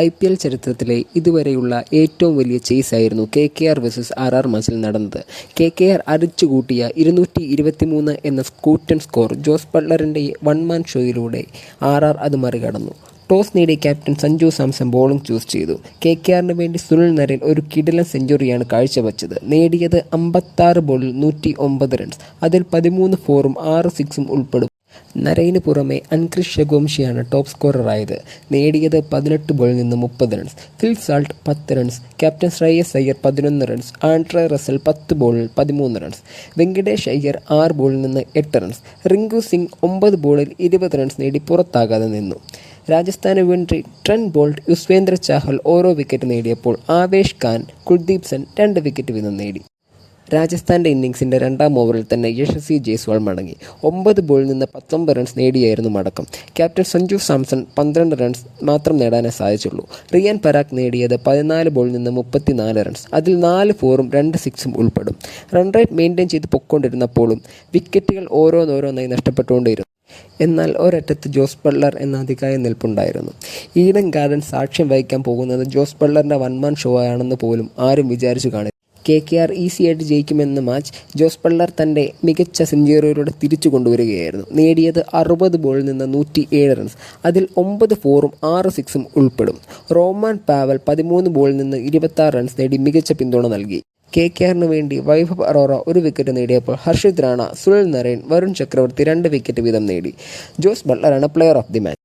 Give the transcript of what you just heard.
IPL ചരിത്രത്തിലെ ഇതുവരെയുള്ള ഏറ്റവും വലിയ ചേസായിരുന്നു KKR vs RR മാച്ചിൽ നടന്നത്. KKR അടിച്ചുകൂട്ടിയ 223 എന്ന കൂറ്റൻ സ്കോർ ജോസ് ബട്ട്ലറിൻ്റെ വൺമാൻ ഷോയിലൂടെ RR അത് മറികടന്നു. ടോസ് നേടിയ captain Sanju Samson bowling choose ചെയ്തു. KKRന് വേണ്ടി സുനിൽ നരേൻ ഒരു കിടിലൻ സെഞ്ചുറിയാണ് കാഴ്ചവെച്ചത്. നേടിയത് 56 ബോളിൽ 109 റൺസ്. അതിൽ 13 ഫോറും 6 സിക്സും ഉൾപ്പെടും. നരേന് പുറമെ അൻക്രിഷ് രഘുവംശിയാണ് ടോപ്പ് സ്കോററായത്. നേടിയത് 18 ബോളിൽ നിന്ന് 30 runs. Phil Salt 10 runs. Captain Shreyas Iyer 11 runs. Andre Russell 10 ബോളിൽ 13 റൺസ്. വെങ്കടേഷ് അയ്യർ 6 ബോളിൽ നിന്ന് 8 റൺസ്. റിങ്കു സിംഗ് 9 ബോളിൽ 20 റൺസ് നേടി പുറത്താകാതെ നിന്നു. രാജസ്ഥാന് വേണ്ടി ട്രെന്റ് ബോൾട്ട്, യുസ്വേന്ദ്ര ചാഹൽ ഓരോ വിക്കറ്റ് നേടിയപ്പോൾ ആവേശ് ഖാൻ, കുൽദീപ് സെൻ 2 വിക്കറ്റ് വീതം നേടി. രാജസ്ഥാൻ്റെ ഇന്നിംഗ്സിൻ്റെ രണ്ടാം ഓവറിൽ തന്നെ യശസ്വി ജയ്സ്വാൾ മടങ്ങി. 9 ബോളിൽ നിന്ന് 19 റൺസ് നേടിയായിരുന്നു മടക്കം. ക്യാപ്റ്റൻ സഞ്ജു സാംസൺ 12 റൺസ് മാത്രം നേടാനേ സാധിച്ചുള്ളൂ. റിയാൻ പരാഗ് നേടിയത് 14 ബോളിൽ നിന്ന് 34 റൺസ്. അതിൽ 4 ഫോറും 2 സിക്സും ഉൾപ്പെടും. റൺ റേറ്റ് മെയിൻറ്റെയിൻ ചെയ്ത് പൊക്കൊണ്ടിരുന്നപ്പോഴും വിക്കറ്റുകൾ ഓരോന്നോരോന്നായി നഷ്ടപ്പെട്ടുകൊണ്ടിരുന്നു. എന്നാൽ ഒരറ്റത്ത് ജോസ് ബട്ട്ലർ എന്ന അതികായ നിൽപ്പുണ്ടായിരുന്നു. ഈഡൻ ഗാർഡൻ സാക്ഷ്യം വഹിക്കാൻ പോകുന്നത് ജോസ് ബട്ട്ലറിൻ്റെ വൺമാൻ ഷോ ആണെന്ന് പോലും ആരും വിചാരിച്ചു കാണില്ല. KKR ഈസിയായിട്ട് ജയിക്കുമെന്ന മാച്ച് ജോസ് ബട്ട്ലർ തൻ്റെ മികച്ച സെഞ്ചുറിയിലൂടെ തിരിച്ചു കൊണ്ടുവരികയായിരുന്നു. നേടിയത് 60 ബോളിൽ നിന്ന് 107 റൺസ്. അതിൽ 9 ഫോറും 6 സിക്സും ഉൾപ്പെടും. റോമാൻ പാവൽ 13 ബോളിൽ നിന്ന് 26 റൺസ് നേടി മികച്ച പിന്തുണ നൽകി. KKRന് വേണ്ടി വൈഭവ് അറോറ 1 വിക്കറ്റ് നേടിയപ്പോൾ ഹർഷിത് റാണ, സുനിൽ നരേൻ, വരുൺ ചക്രവർത്തി 2 വിക്കറ്റ് വീതം നേടി. ജോസ് ബട്ട്ലറാണ് പ്ലെയർ ഓഫ് ദി മാച്ച്.